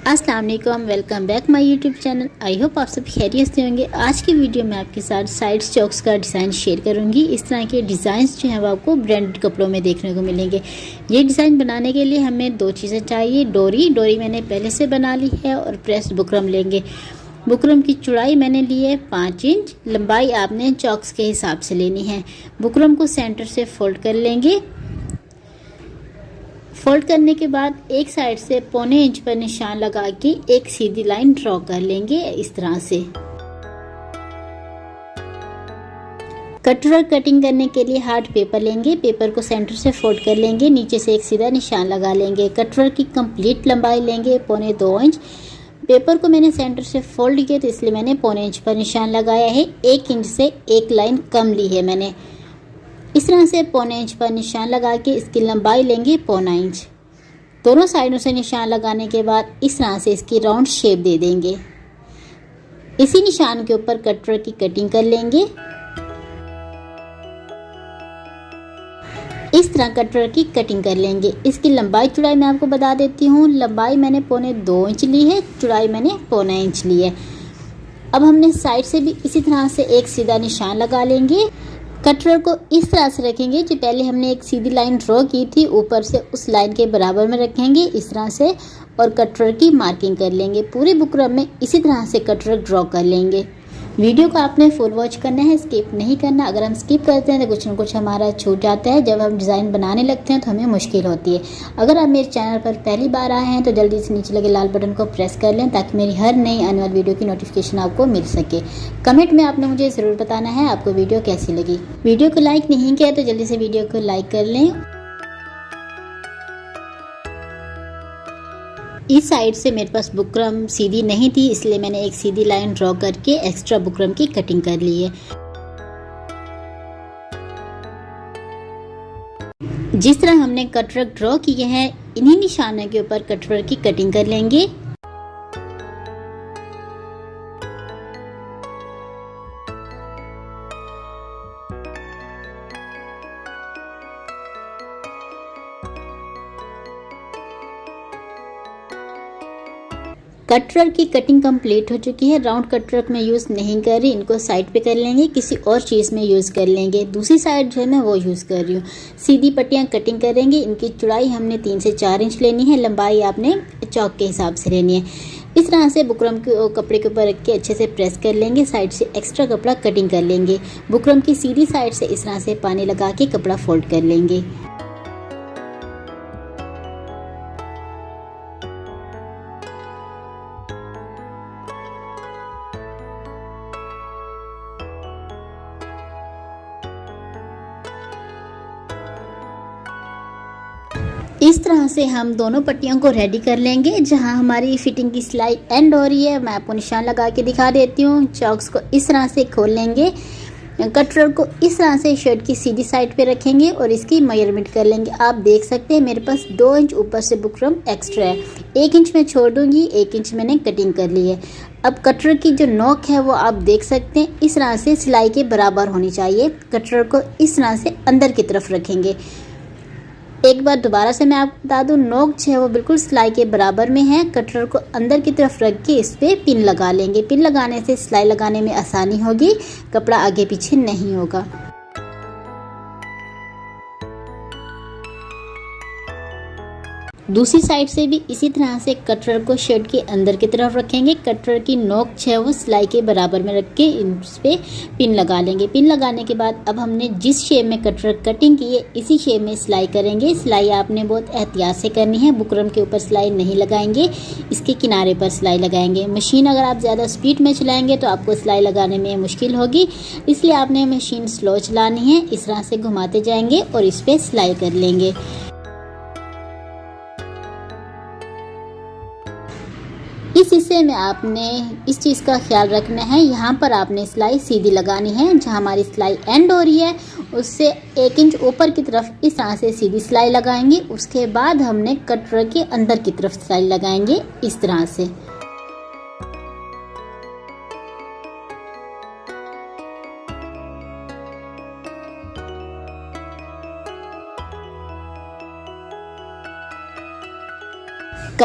अस्सलाम वालेकुम, welcome back my YouTube channel. I hope आप सब खैरियत से होंगे। आज की वीडियो में आपके साथ साइड्स चॉक्स का डिज़ाइन शेयर करूंगी। इस तरह के डिज़ाइंस जो हैं वो आपको ब्रांडेड कपड़ों में देखने को मिलेंगे। ये डिज़ाइन बनाने के लिए हमें दो चीज़ें चाहिए। डोरी मैंने पहले से बना ली है और प्रेस बुकरम लेंगे। बुकरम की चौड़ाई मैंने ली है 5 इंच, लंबाई आपने चॉक्स के हिसाब से लेनी है। बुकरम को सेंटर से फोल्ड कर लेंगे। फोल्ड करने के बाद एक साइड से 1.25 इंच पर निशान लगा के एक सीधी लाइन ड्रॉ कर लेंगे इस तरह से। कटवर्क कटिंग करने के लिए हार्ड पेपर लेंगे। पेपर को सेंटर से फोल्ड कर लेंगे, नीचे से एक सीधा निशान लगा लेंगे। कटवर्क की कंप्लीट लंबाई लेंगे 1.25 इंच। पेपर को मैंने सेंटर से फोल्ड किया तो इसलिए मैंने 1.25 इंच पर निशान लगाया है। 1 इंच से एक लाइन कम ली है मैंने। इस तरह से 1.25 इंच पर निशान लगा के इसकी लंबाई लेंगे 1.25 इंच। दोनों साइडों से निशान लगाने के बाद इस तरह से इसकी राउंड शेप दे देंगे। इसी निशान के ऊपर कटवर्क की कटिंग कर लेंगे। इस तरह कटवर्क की कटिंग कर लेंगे। इसकी लंबाई चौड़ाई मैं आपको बता देती हूँ। लंबाई मैंने 1.25 इंच ली है, चौड़ाई मैंने 1.25 इंच ली है। अब हमने साइड से भी इसी तरह से एक सीधा निशान लगा लेंगे। कटवर्क को इस तरह से रखेंगे जो पहले हमने एक सीधी लाइन ड्रॉ की थी, ऊपर से उस लाइन के बराबर में रखेंगे इस तरह से, और कटवर्क की मार्किंग कर लेंगे। पूरे बुकरम में इसी तरह से कटवर्क ड्रॉ कर लेंगे। वीडियो को आपने फुल वॉच करना है, स्किप नहीं करना। अगर हम स्किप करते हैं तो कुछ न कुछ हमारा छूट जाता है। जब हम डिज़ाइन बनाने लगते हैं तो हमें मुश्किल होती है। अगर आप मेरे चैनल पर पहली बार आए हैं तो जल्दी से नीचे लगे लाल बटन को प्रेस कर लें ताकि मेरी हर नई आने वाली वीडियो की नोटिफिकेशन आपको मिल सके। कमेंट में आपने मुझे ज़रूर बताना है आपको वीडियो कैसी लगी। वीडियो को लाइक नहीं किया तो जल्दी से वीडियो को लाइक कर लें। इस साइड से मेरे पास बुकरम सीधी नहीं थी, इसलिए मैंने एक सीधी लाइन ड्रॉ करके एक्स्ट्रा बुकरम की कटिंग कर ली है। जिस तरह हमने कटवर्क ड्रॉ किए हैं, इन्हीं निशानों के ऊपर कटवर्क की कटिंग कर लेंगे। कटवर्क की कटिंग कंप्लीट हो चुकी है। राउंड कटवर्क में यूज़ नहीं कर रही, इनको साइड पे कर लेंगे, किसी और चीज़ में यूज़ कर लेंगे। दूसरी साइड जो है मैं वो यूज़ कर रही हूँ। सीधी पट्टियाँ कटिंग करेंगे। इनकी चौड़ाई हमने 3 से 4 इंच लेनी है, लंबाई आपने चौक के हिसाब से लेनी है। इस तरह से बुकरम के कपड़े के ऊपर रख के अच्छे से प्रेस कर लेंगे। साइड से एक्स्ट्रा कपड़ा कटिंग कर लेंगे। बुकरम की सीधी साइड से इस तरह से पानी लगा के कपड़ा फोल्ड कर लेंगे। इस तरह से हम दोनों पट्टियों को रेडी कर लेंगे। जहां हमारी फिटिंग की सिलाई एंड हो रही है मैं आपको निशान लगा के दिखा देती हूँ। चॉक्स को इस तरह से खोल लेंगे। कटवर्क को इस तरह से शर्ट की सीधी साइड पे रखेंगे और इसकी मेजरमेंट कर लेंगे। आप देख सकते हैं मेरे पास 2 इंच ऊपर से बुकरम एक्स्ट्रा है। 1 इंच मैं छोड़ दूंगी, 1 इंच मैंने कटिंग कर ली है। अब कटवर्क की जो नोक है वो आप देख सकते हैं इस तरह से सिलाई के बराबर होनी चाहिए। कटवर्क को इस तरह से अंदर की तरफ रखेंगे। एक बार दोबारा से मैं आपको बता दूं, नोक जो है वो बिल्कुल सिलाई के बराबर में है। कटवर्क को अंदर की तरफ रख के इस पे पिन लगा लेंगे। पिन लगाने से सिलाई लगाने में आसानी होगी, कपड़ा आगे पीछे नहीं होगा। दूसरी साइड से भी इसी तरह से कटवर्क को शर्ट के अंदर की तरफ रखेंगे। कटवर्क की नोक जो है वो सिलाई के बराबर में रख के इस पे पिन लगा लेंगे। पिन लगाने के बाद अब हमने जिस शेप में कटवर्क कटिंग की है इसी शेप में सिलाई करेंगे। सिलाई आपने बहुत एहतियात से करनी है। बुकरम के ऊपर सिलाई नहीं लगाएंगे, इसके किनारे पर सिलाई लगाएंगे। मशीन अगर आप ज़्यादा स्पीड में चलाएंगे तो आपको सिलाई लगाने में मुश्किल होगी, इसलिए आपने मशीन स्लो चलानी है। इस तरह से घुमाते जाएंगे और इस पर सिलाई कर लेंगे। इस हिस्से में आपने इस चीज़ का ख्याल रखना है, यहाँ पर आपने सिलाई सीधी लगानी है। जहाँ हमारी सिलाई एंड हो रही है उससे 1 इंच ऊपर की तरफ इस तरह से सीधी सिलाई लगाएंगे। उसके बाद हमने कटवर्क के अंदर की तरफ सिलाई लगाएंगे इस तरह से।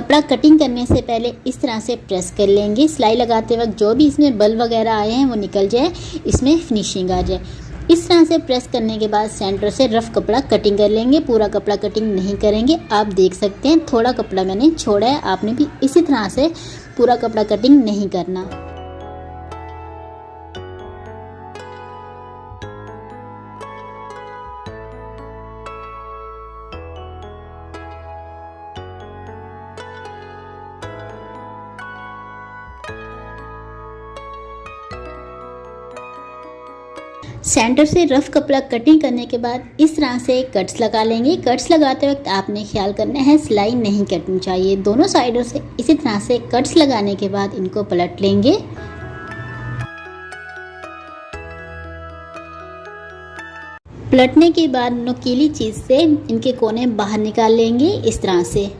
कपड़ा कटिंग करने से पहले इस तरह से प्रेस कर लेंगे। सिलाई लगाते वक्त जो भी इसमें बल वगैरह आए हैं वो निकल जाए, इसमें फिनिशिंग आ जाए। इस तरह से प्रेस करने के बाद सेंटर से रफ कपड़ा कटिंग कर लेंगे। पूरा कपड़ा कटिंग नहीं करेंगे। आप देख सकते हैं थोड़ा कपड़ा मैंने छोड़ा है, आपने भी इसी तरह से पूरा कपड़ा कटिंग नहीं करना। सेंटर से रफ कपड़ा कटिंग करने के बाद इस तरह से कट्स लगा लेंगे। कट्स लगाते वक्त आपने ख्याल करना है सिलाई नहीं कटनी चाहिए। दोनों साइडों से इसी तरह से कट्स लगाने के बाद इनको पलट लेंगे। पलटने के बाद नुकीली चीज़ से इनके कोने बाहर निकाल लेंगे इस तरह से।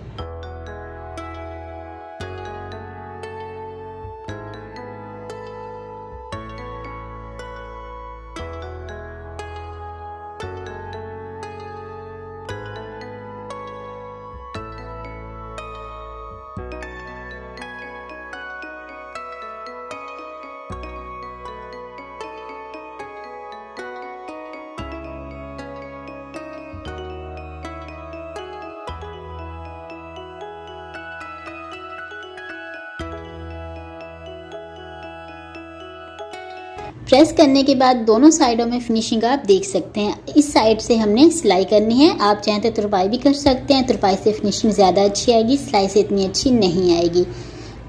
प्रेस करने के बाद दोनों साइडों में फिनिशिंग आप देख सकते हैं। इस साइड से हमने सिलाई करनी है। आप चाहें तो तुरपाई भी कर सकते हैं। तुरपाई से फिनिशिंग ज़्यादा अच्छी आएगी, सिलाई से इतनी अच्छी नहीं आएगी,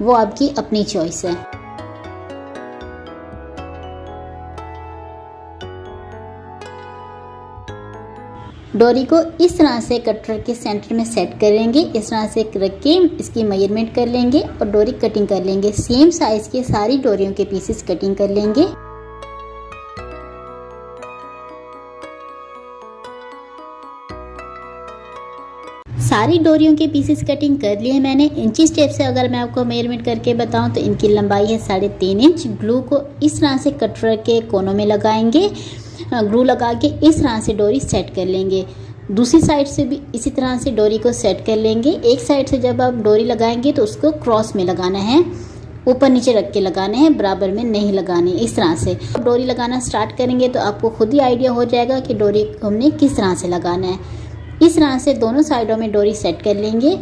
वो आपकी अपनी चॉइस है। डोरी को इस तरह से कटर के सेंटर में सेट करेंगे। इस तरह से रख के इसकी मेजरमेंट कर लेंगे और डोरी कटिंग कर लेंगे। सेम साइज़ के सारी डोरियों के पीसेस कटिंग कर लेंगे। सारी डोरियों के पीसेस कटिंग कर लिए मैंने। इंची स्टेप से अगर मैं आपको मेजरमेंट करके बताऊं तो इनकी लंबाई है 3.5 इंच। ग्लू को इस तरह से कटर के कोनों में लगाएंगे। ग्लू लगा के इस तरह से डोरी सेट कर लेंगे। दूसरी साइड से भी इसी तरह से डोरी को सेट कर लेंगे। एक साइड से जब आप डोरी लगाएंगे तो उसको क्रॉस में लगाना है, ऊपर नीचे रख के लगाने हैं, बराबर में नहीं लगाने। इस तरह से डोरी लगाना स्टार्ट करेंगे तो आपको खुद ही आइडिया हो जाएगा कि डोरी हमने किस तरह से लगाना है। इस तरह से दोनों साइडों में डोरी सेट कर लेंगे।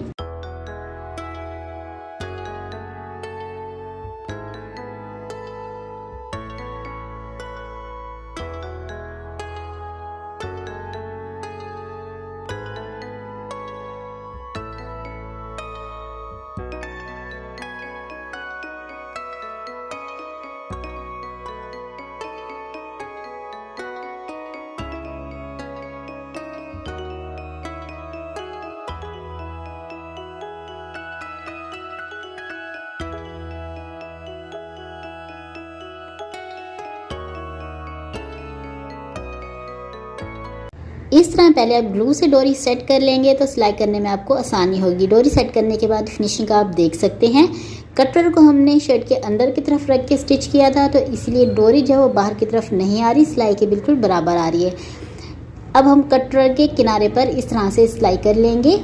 इस तरह पहले आप ग्लू से डोरी सेट कर लेंगे तो सिलाई करने में आपको आसानी होगी। डोरी सेट करने के बाद फिनिशिंग आप देख सकते हैं। कटर को हमने शर्ट के अंदर की तरफ रख के स्टिच किया था तो इसलिए डोरी जो है वो बाहर की तरफ नहीं आ रही, सिलाई के बिल्कुल बराबर आ रही है। अब हम कटर के किनारे पर इस तरह से सिलाई कर लेंगे।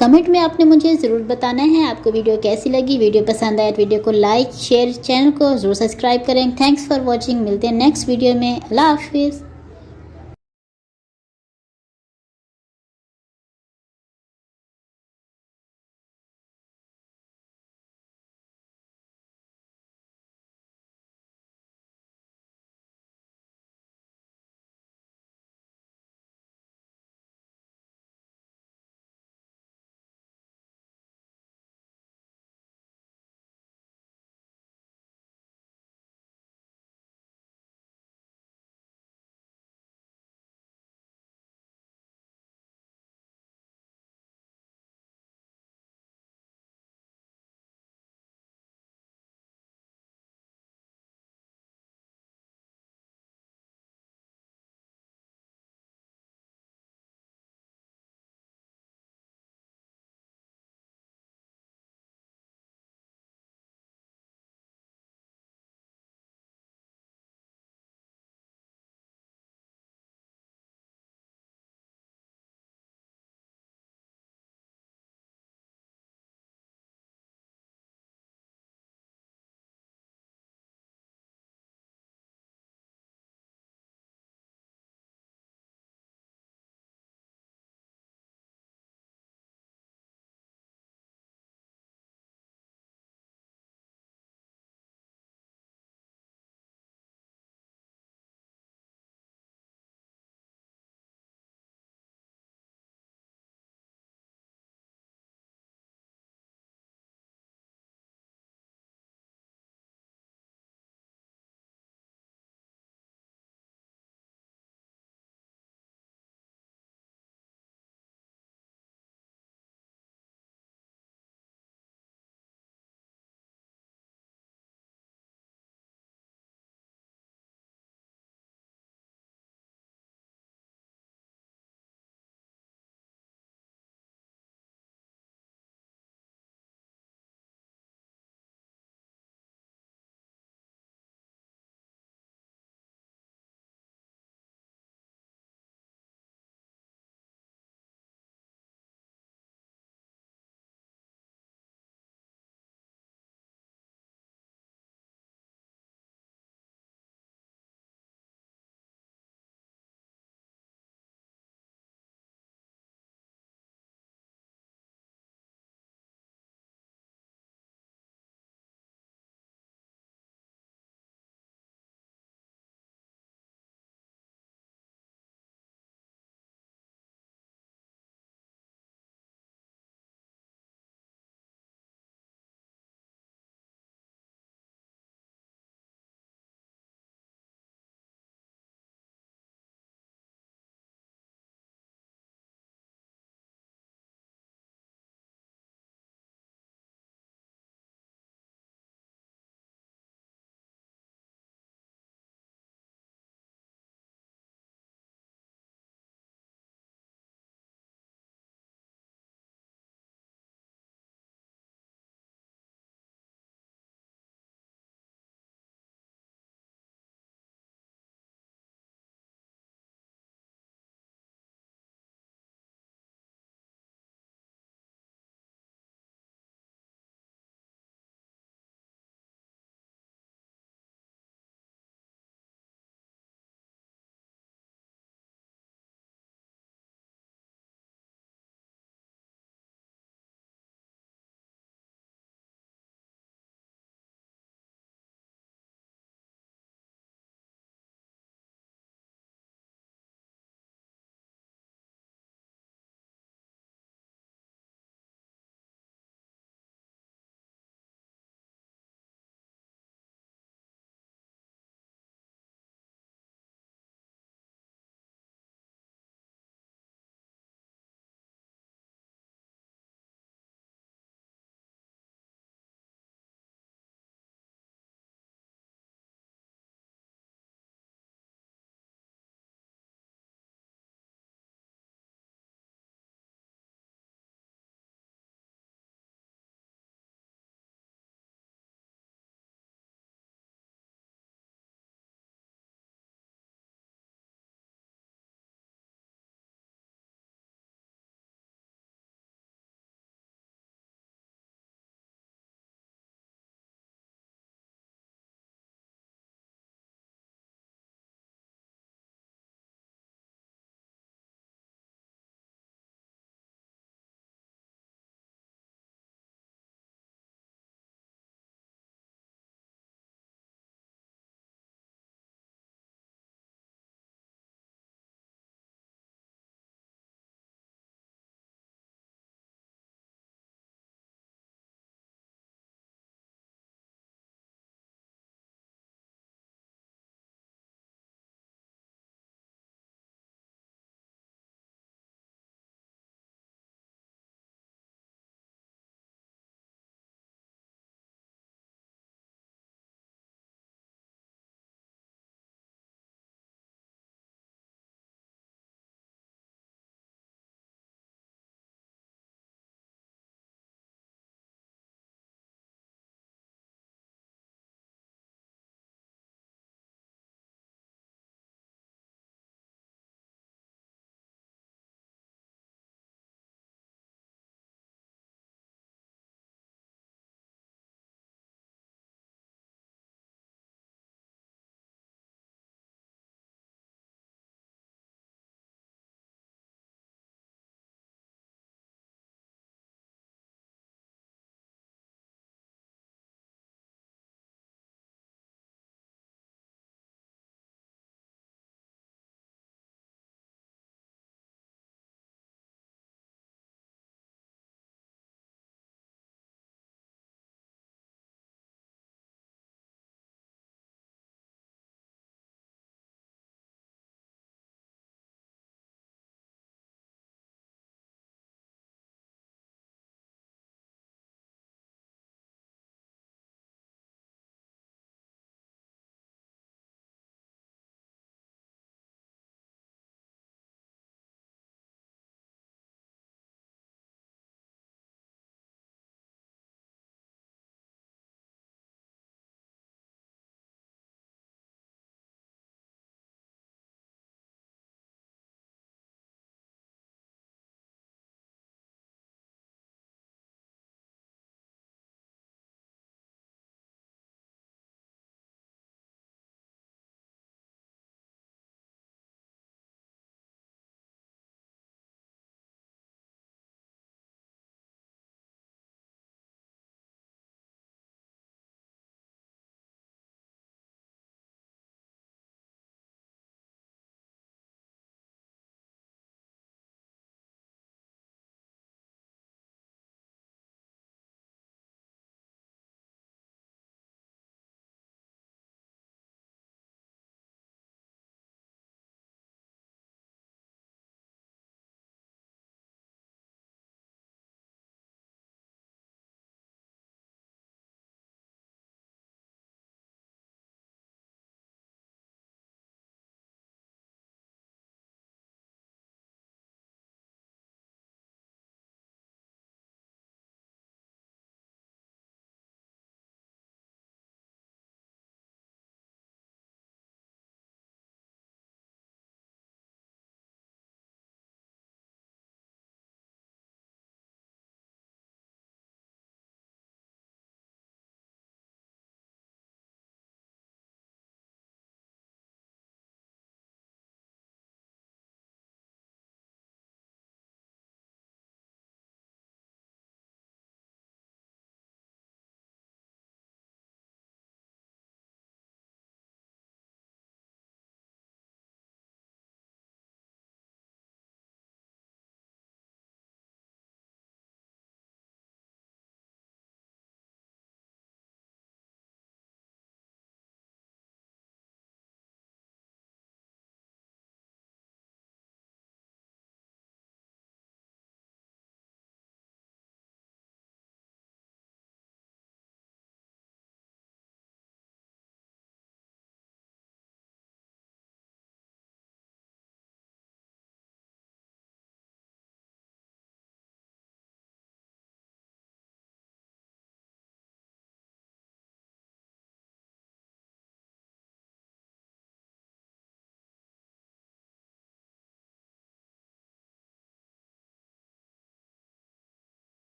कमेंट में आपने मुझे ज़रूर बताना है आपको वीडियो कैसी लगी। वीडियो पसंद आए तो वीडियो को लाइक शेयर, चैनल को ज़रूर सब्सक्राइब करें। Thanks for watching. मिलते हैं नेक्स्ट वीडियो में। अल्लाह हाफिज़।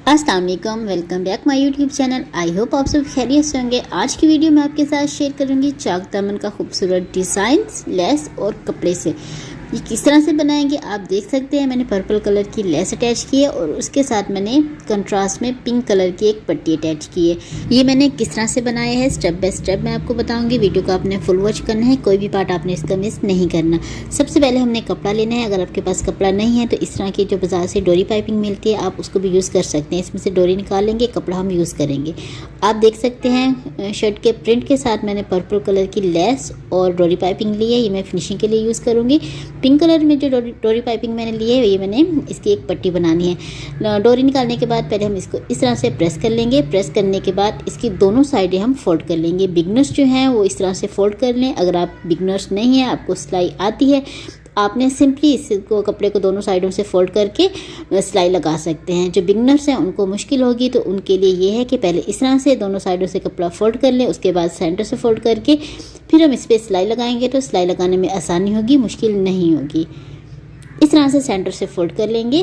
अस्सलाम वालेकुम, welcome back my YouTube channel. I hope आप सब खैरियत से होंगे। आज की वीडियो में आपके साथ शेयर करूंगी चाक दामन का खूबसूरत डिज़ाइन लेस और कपड़े से। ये किस तरह से बनाएंगे आप देख सकते हैं। मैंने पर्पल कलर की लेस अटैच की है और उसके साथ मैंने कंट्रास्ट में पिंक कलर की एक पट्टी अटैच की है। ये मैंने किस तरह से बनाया है स्टेप बाय स्टेप मैं आपको बताऊंगी। वीडियो को आपने फुल वॉच करना है, कोई भी पार्ट आपने इसका मिस नहीं करना। सबसे पहले हमने कपड़ा लेना है। अगर आपके पास कपड़ा नहीं है तो इस तरह की जो बाजार से डोरी पाइपिंग मिलती है आप उसको भी यूज़ कर सकते हैं। इसमें से डोरी निकाल लेंगे, कपड़ा हम यूज़ करेंगे। आप देख सकते हैं शर्ट के प्रिंट के साथ मैंने पर्पल कलर की लेस और डोरी पाइपिंग ली है। ये मैं फिनिशिंग के लिए यूज़ करूँगी। पिंक कलर में जो डोरी पाइपिंग मैंने ली है ये मैंने इसकी एक पट्टी बनानी है। डोरी निकालने के बाद पहले हम इसको इस तरह से प्रेस कर लेंगे। प्रेस करने के बाद इसकी दोनों साइडें हम फोल्ड कर लेंगे। बिगनर्स जो हैं वो इस तरह से फोल्ड कर लें। अगर आप बिगनर्स नहीं हैं, आपको सिलाई आती है, आपने सिंपली इसको कपड़े को दोनों साइडों से फोल्ड करके सिलाई लगा सकते हैं। जो बिगनर्स हैं उनको मुश्किल होगी तो उनके लिए ये है कि पहले इस तरह से दोनों साइडों से कपड़ा फोल्ड कर लें, उसके बाद सेंटर से फोल्ड करके फिर हम इस पर सिलाई लगाएंगे तो सिलाई लगाने में आसानी होगी, मुश्किल नहीं होगी। इस तरह से सेंटर से फोल्ड कर लेंगे।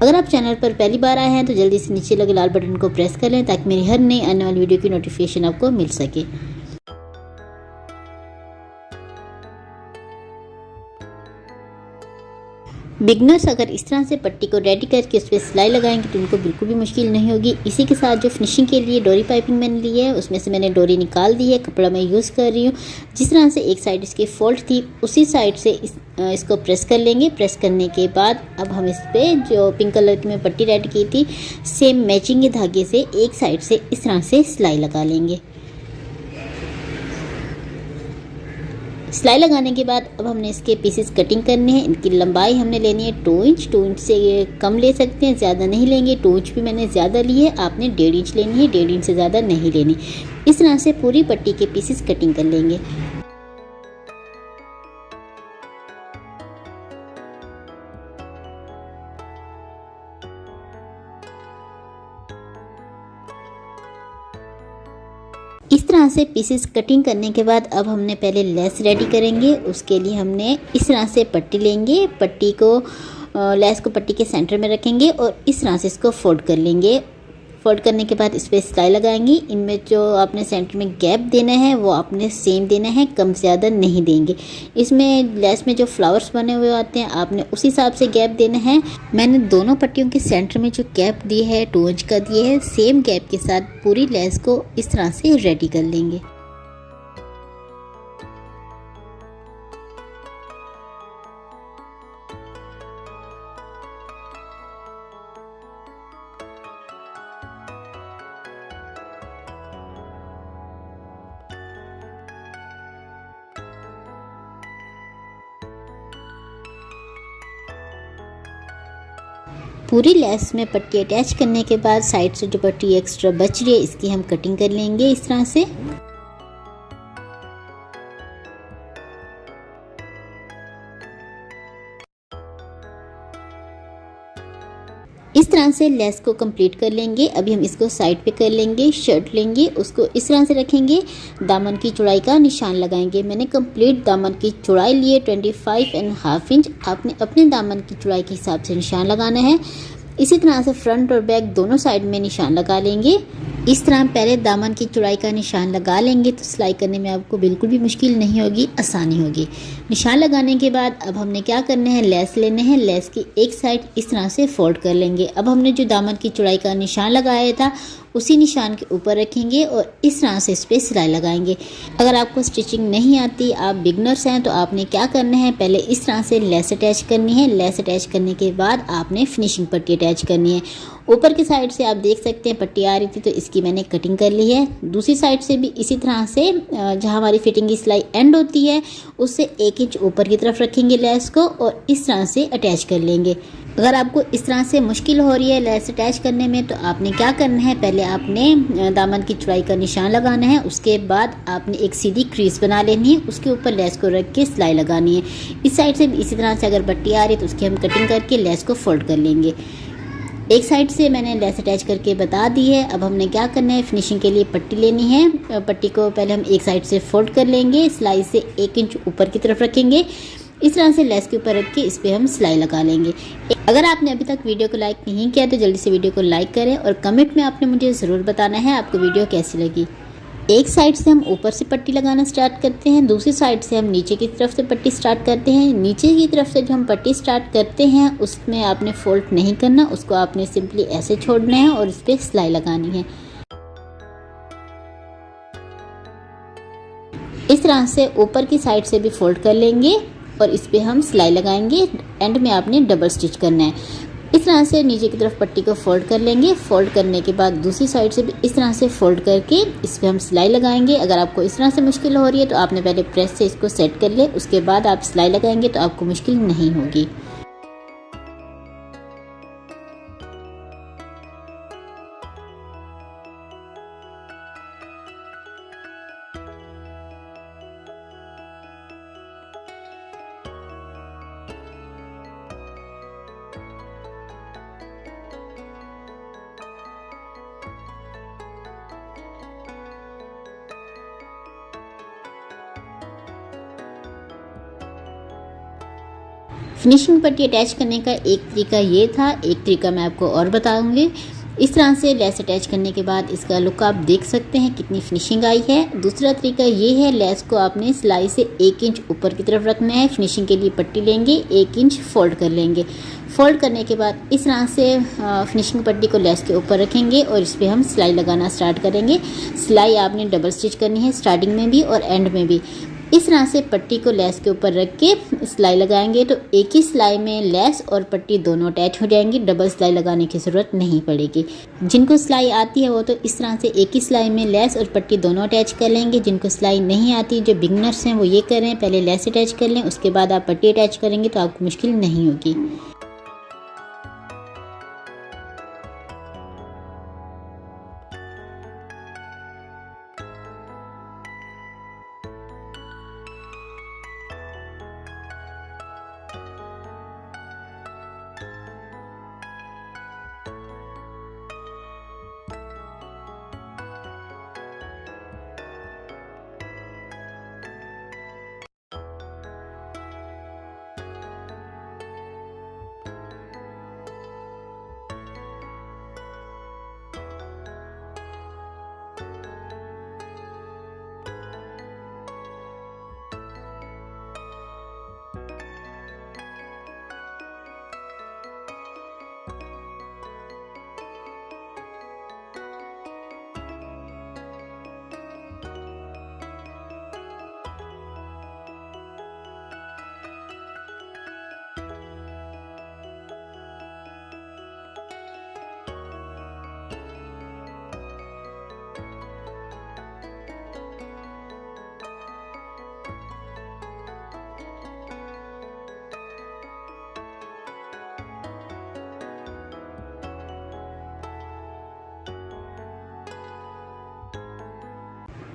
अगर आप चैनल पर पहली बार आए हैं तो जल्दी से नीचे लगे लाल बटन को प्रेस कर लें ताकि मेरी हर नई आने वाली वीडियो की नोटिफिकेशन आपको मिल सके। बिगनर्स अगर इस तरह से पट्टी को रेडी करके उस पर सिलाई लगाएंगे तो उनको बिल्कुल भी मुश्किल नहीं होगी। इसी के साथ जो फिनिशिंग के लिए डोरी पाइपिंग मैंने ली है उसमें से मैंने डोरी निकाल दी है, कपड़ा मैं यूज़ कर रही हूँ। जिस तरह से एक साइड इसकी फोल्ड थी उसी साइड से इसको प्रेस कर लेंगे। प्रेस करने के बाद अब हम इस पर जो पिंक कलर की मैं पट्टी रेडी की थी सेम मैचिंग के धागे से एक साइड से इस तरह से सिलाई लगा लेंगे। सिलाई लगाने के बाद अब हमने इसके पीसेस कटिंग करने हैं। इनकी लंबाई हमने लेनी है 2 इंच। 2 इंच से ये कम ले सकते हैं, ज़्यादा नहीं लेंगे। 2 इंच भी मैंने ज़्यादा ली है, आपने 1.5 इंच लेनी है, 1.5 इंच से ज़्यादा नहीं लेनी। इस तरह से पूरी पट्टी के पीसेस कटिंग कर लेंगे। इस तरह से पीसेस कटिंग करने के बाद अब हमने पहले लेस रेडी करेंगे। उसके लिए हमने इस तरह से पट्टी लेंगे, पट्टी को लेस को पट्टी के सेंटर में रखेंगे और इस तरह से इसको फोल्ड कर लेंगे। फोल्ड करने के बाद इस पर सिलाई लगाएंगे। इनमें जो आपने सेंटर में गैप देना है वो आपने सेम देना है, कम ज़्यादा नहीं देंगे। इसमें लेस में जो फ्लावर्स बने हुए आते हैं आपने उस हिसाब से गैप देना है। मैंने दोनों पट्टियों के सेंटर में जो गैप दी है 2 इंच का दिए है। सेम गैप के साथ पूरी लेस को इस तरह से रेडी कर लेंगे। पूरी लेस में पट्टी अटैच करने के बाद साइड से जो पट्टी एक्स्ट्रा बच रही है इसकी हम कटिंग कर लेंगे इस तरह से। इस तरह से लेस को कंप्लीट कर लेंगे। अभी हम इसको साइड पे कर लेंगे। शर्ट लेंगे, उसको इस तरह से रखेंगे, दामन की चौड़ाई का निशान लगाएंगे। मैंने कंप्लीट दामन की चौड़ाई ली है 25.5 इंच। आपने अपने दामन की चौड़ाई के हिसाब से निशान लगाना है। इसी तरह से फ्रंट और बैक दोनों साइड में निशान लगा लेंगे। इस तरह पहले दामन की चौड़ाई का निशान लगा लेंगे तो सिलाई करने में आपको बिल्कुल भी मुश्किल नहीं होगी, आसानी होगी। निशान लगाने के बाद अब हमने क्या करना है, लेस लेने हैं। लेस की एक साइड इस तरह से फोल्ड कर लेंगे। अब हमने जो दामन की चौड़ाई का निशान लगाया था उसी निशान के ऊपर रखेंगे और इस तरह से इस पर सिलाई लगाएंगे। अगर आपको स्टिचिंग नहीं आती, आप बिगनर्स हैं, तो आपने क्या करना है, पहले इस तरह से लेस अटैच करनी है। लेस अटैच करने के बाद आपने फिनिशिंग पट्टी अटैच करनी है। ऊपर की साइड से आप देख सकते हैं पट्टी आ रही थी तो इसकी मैंने कटिंग कर ली है। दूसरी साइड से भी इसी तरह से जहां हमारी फिटिंग की सिलाई एंड होती है उससे 1 इंच ऊपर की तरफ रखेंगे लेस को और इस तरह से अटैच कर लेंगे। अगर आपको इस तरह से मुश्किल हो रही है लेस अटैच करने में तो आपने क्या करना है, पहले आपने दामन की चौड़ाई का निशान लगाना है। उसके बाद आपने एक सीधी क्रीज बना लेनी है, उसके ऊपर लेस को रख के सिलाई लगानी है। इस साइड से भी इसी तरह से अगर पट्टी आ रही है तो उसकी हम कटिंग करके लेस को फोल्ड कर लेंगे। एक साइड से मैंने लेस अटैच करके बता दी है। अब हमने क्या करना है, फिनिशिंग के लिए पट्टी लेनी है। पट्टी को पहले हम एक साइड से फोल्ड कर लेंगे, सिलाई से 1 इंच ऊपर की तरफ रखेंगे। इस तरह से लेस के ऊपर रख के इस पर हम सिलाई लगा लेंगे। अगर आपने अभी तक वीडियो को लाइक नहीं किया तो जल्दी से वीडियो को लाइक करें और कमेंट में आपने मुझे ज़रूर बताना है आपको वीडियो कैसी लगी। एक साइड से हम ऊपर से पट्टी लगाना स्टार्ट करते हैं, दूसरी साइड से हम नीचे की तरफ से पट्टी स्टार्ट करते हैं। नीचे की तरफ से जो हम पट्टी स्टार्ट करते हैं उसमें आपने फोल्ड नहीं करना, उसको आपने सिंपली ऐसे छोड़ना है और इस पर सिलाई लगानी है। इस तरह से ऊपर की साइड से भी फोल्ड कर लेंगे और इस पर हम सिलाई लगाएंगे। एंड में आपने डबल स्टिच करना है। इस तरह से नीचे की तरफ पट्टी को फोल्ड कर लेंगे। फोल्ड करने के बाद दूसरी साइड से भी इस तरह से फोल्ड करके इस पर हम सिलाई लगाएंगे। अगर आपको इस तरह से मुश्किल हो रही है तो आपने पहले प्रेस से इसको सेट कर ले, उसके बाद आप सिलाई लगाएंगे तो आपको मुश्किल नहीं होगी। फिनिशिंग पट्टी अटैच करने का एक तरीका ये था, एक तरीका मैं आपको और बताऊंगी। इस तरह से लेस अटैच करने के बाद इसका लुक आप देख सकते हैं कितनी फिनिशिंग आई है। दूसरा तरीका ये है, लेस को आपने सिलाई से 1 इंच ऊपर की तरफ रखना है। फिनिशिंग के लिए पट्टी लेंगे, 1 इंच फोल्ड कर लेंगे। फोल्ड करने के बाद इस तरह से फिनिशिंग पट्टी को लेस के ऊपर रखेंगे और इस पर हम सिलाई लगाना स्टार्ट करेंगे। सिलाई आपने डबल स्टिच करनी है, स्टार्टिंग में भी और एंड में भी। इस तरह से पट्टी को लेस के ऊपर रख के सिलाई लगाएंगे तो एक ही सिलाई में लेस और पट्टी दोनों अटैच हो जाएंगी, डबल सिलाई लगाने की ज़रूरत नहीं पड़ेगी। जिनको सिलाई आती है वो तो इस तरह से एक ही सिलाई में लेस और पट्टी दोनों अटैच कर लेंगे। जिनको सिलाई नहीं आती, जो बिगनर्स हैं, वो ये करें, पहले लेस अटैच कर लें, उसके बाद आप पट्टी अटैच करेंगे तो आपको मुश्किल नहीं होगी।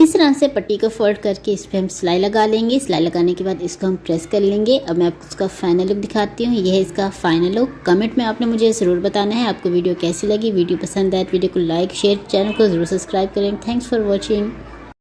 इस तरह से पट्टी को फोल्ड करके इस पर हम सिलाई लगा लेंगे। सिलाई लगाने के बाद इसको हम प्रेस कर लेंगे। अब मैं आपको इसका फाइनल लुक दिखाती हूँ। यह है इसका फाइनल लुक। कमेंट में आपने मुझे ज़रूर बताना है आपको वीडियो कैसी लगी। वीडियो पसंद आए तो वीडियो को लाइक, शेयर, चैनल को ज़रूर सब्सक्राइब करें। Thanks for watching.